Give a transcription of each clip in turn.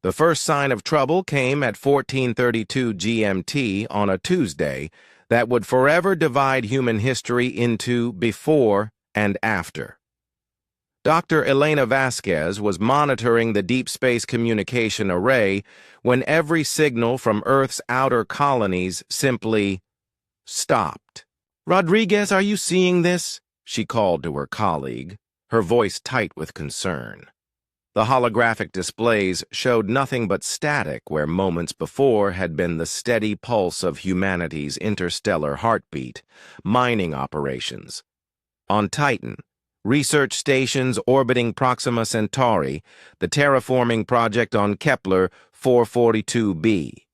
The first sign of trouble came at 1432 GMT on a Tuesday that would forever divide human history into before and after. Dr. Elena Vasquez was monitoring the deep space communication array when every signal from Earth's outer colonies simply stopped. "Rodriguez, are you seeing this?" she called to her colleague, her voice tight with concern. The holographic displays showed nothing but static where moments before had been the steady pulse of humanity's interstellar heartbeat, mining operations. On Titan, research stations orbiting Proxima Centauri, the terraforming project on Kepler 442b.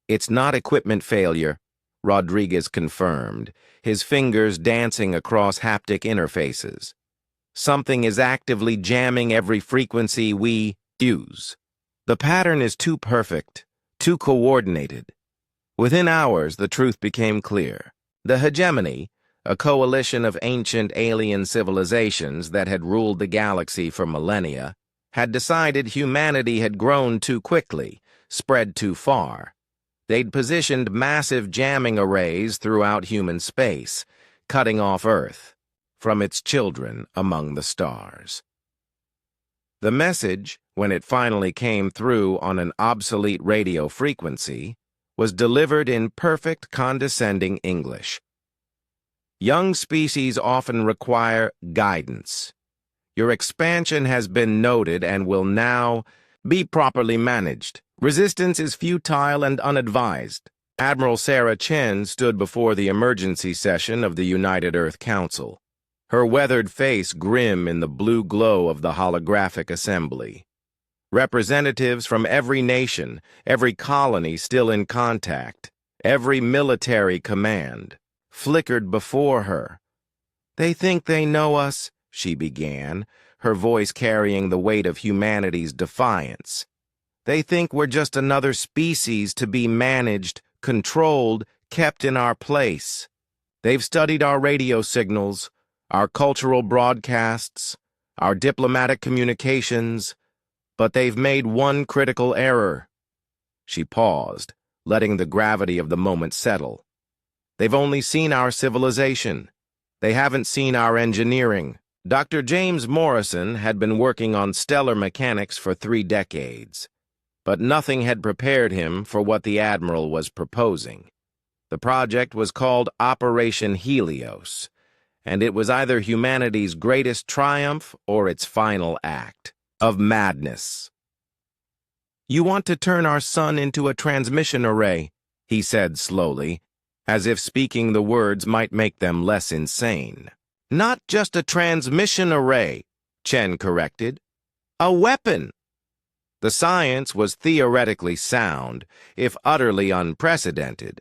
"It's not equipment failure," Rodriguez confirmed, his fingers dancing across haptic interfaces. "Something is actively jamming every frequency we use. The pattern is too perfect, too coordinated." Within hours, the truth became clear. The hegemony, a coalition of ancient alien civilizations that had ruled the galaxy for millennia, had decided humanity had grown too quickly, spread too far. They'd positioned massive jamming arrays throughout human space, cutting off Earth from its children among the stars. The message, when it finally came through on an obsolete radio frequency, was delivered in perfect condescending English. "Young species often require guidance. Your expansion has been noted and will now be properly managed. Resistance is futile and unadvised." Admiral Sarah Chen stood before the emergency session of the United Earth Council, her weathered face grim in the blue glow of the holographic assembly. Representatives from every nation, every colony still in contact, every military command, flickered before her. "They think they know us," she began, her voice carrying the weight of humanity's defiance. "They think we're just another species to be managed, controlled, kept in our place. They've studied our radio signals, our cultural broadcasts, our diplomatic communications, but they've made one critical error." She paused, letting the gravity of the moment settle. "They've only seen our civilization. They haven't seen our engineering." Dr. James Morrison had been working on stellar mechanics for 3 decades, but nothing had prepared him for what the Admiral was proposing. The project was called Operation Helios, and it was either humanity's greatest triumph or its final act of madness. "You want to turn our sun into a transmission array," he said slowly, as if speaking the words might make them less insane. "Not just a transmission array," Chen corrected. "A weapon." The science was theoretically sound, if utterly unprecedented.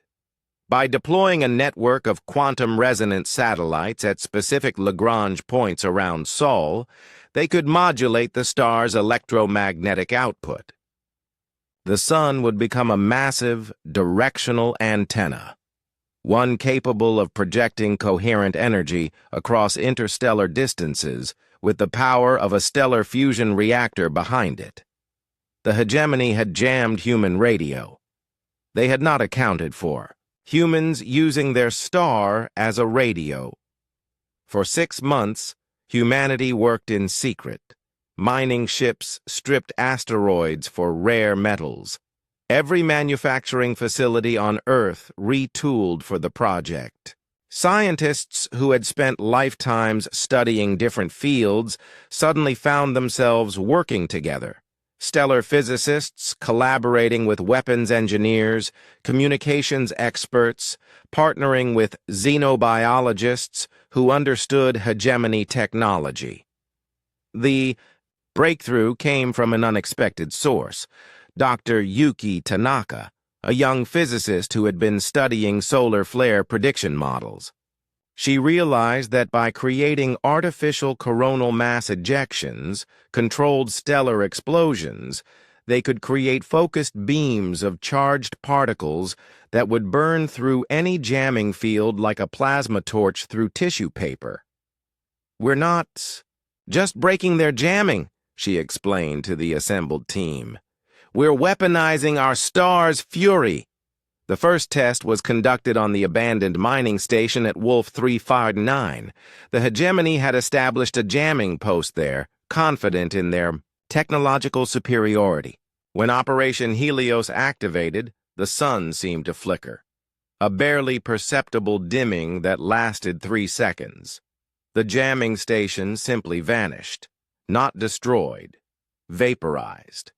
By deploying a network of quantum-resonant satellites at specific Lagrange points around Sol, they could modulate the star's electromagnetic output. The sun would become a massive, directional antenna, one capable of projecting coherent energy across interstellar distances with the power of a stellar fusion reactor behind it. The hegemony had jammed human radio. They had not accounted for humans using their star as a radio. For 6 months, humanity worked in secret. Mining ships stripped asteroids for rare metals. Every manufacturing facility on Earth retooled for the project. Scientists who had spent lifetimes studying different fields suddenly found themselves working together. Stellar physicists collaborating with weapons engineers, communications experts, partnering with xenobiologists who understood hegemony technology. The breakthrough came from an unexpected source, Dr. Yuki Tanaka, a young physicist who had been studying solar flare prediction models. She realized that by creating artificial coronal mass ejections, controlled stellar explosions, they could create focused beams of charged particles that would burn through any jamming field like a plasma torch through tissue paper. "We're not just breaking their jamming," she explained to the assembled team. We're weaponizing our star's fury. The first test was conducted on the abandoned mining station at Wolf 359. The hegemony had established a jamming post there, confident in their technological superiority. When Operation Helios activated, the sun seemed to flicker. A barely perceptible dimming that lasted 3 seconds. The jamming station simply vanished, not destroyed, vaporized.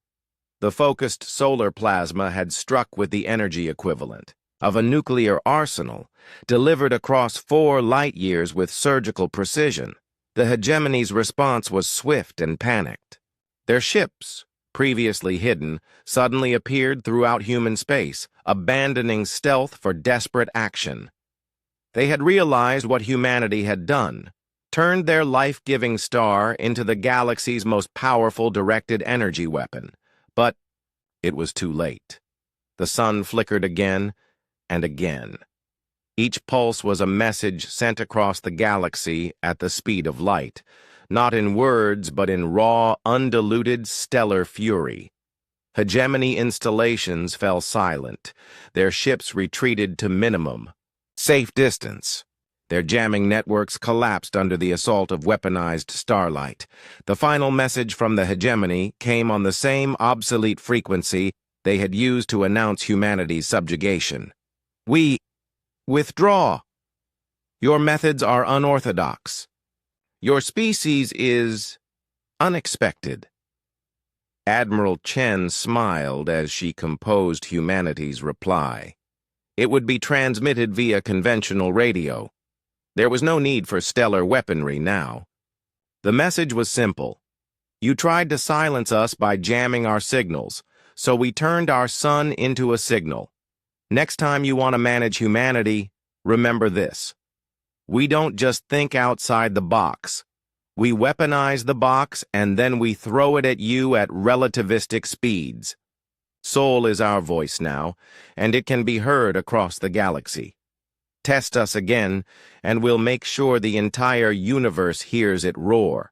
The focused solar plasma had struck with the energy equivalent of a nuclear arsenal, delivered across 4 light-years with surgical precision. The hegemony's response was swift and panicked. Their ships, previously hidden, suddenly appeared throughout human space, abandoning stealth for desperate action. They had realized what humanity had done, turned their life-giving star into the galaxy's most powerful directed energy weapon. But it was too late. The sun flickered again and again. Each pulse was a message sent across the galaxy at the speed of light, not in words but in raw, undiluted stellar fury. Hegemony installations fell silent. Their ships retreated to minimum, safe distance. Their jamming networks collapsed under the assault of weaponized starlight. The final message from the hegemony came on the same obsolete frequency they had used to announce humanity's subjugation. We withdraw. Your methods are unorthodox. Your species is unexpected. Admiral Chen smiled as she composed humanity's reply. It would be transmitted via conventional radio. There was no need for stellar weaponry now. The message was simple. You tried to silence us by jamming our signals, so we turned our sun into a signal. Next time you want to manage humanity, remember this. We don't just think outside the box. We weaponize the box and then we throw it at you at relativistic speeds. Soul is our voice now, and it can be heard across the galaxy. Test us again, and we'll make sure the entire universe hears it roar.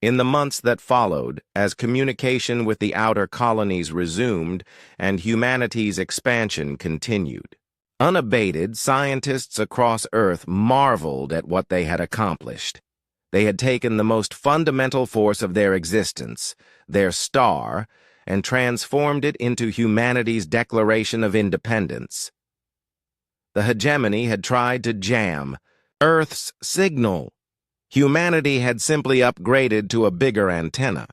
In the months that followed, as communication with the outer colonies resumed and humanity's expansion continued, unabated, scientists across Earth marveled at what they had accomplished. They had taken the most fundamental force of their existence, their star, and transformed it into humanity's Declaration of Independence. The hegemony had tried to jam Earth's signal. Humanity had simply upgraded to a bigger antenna.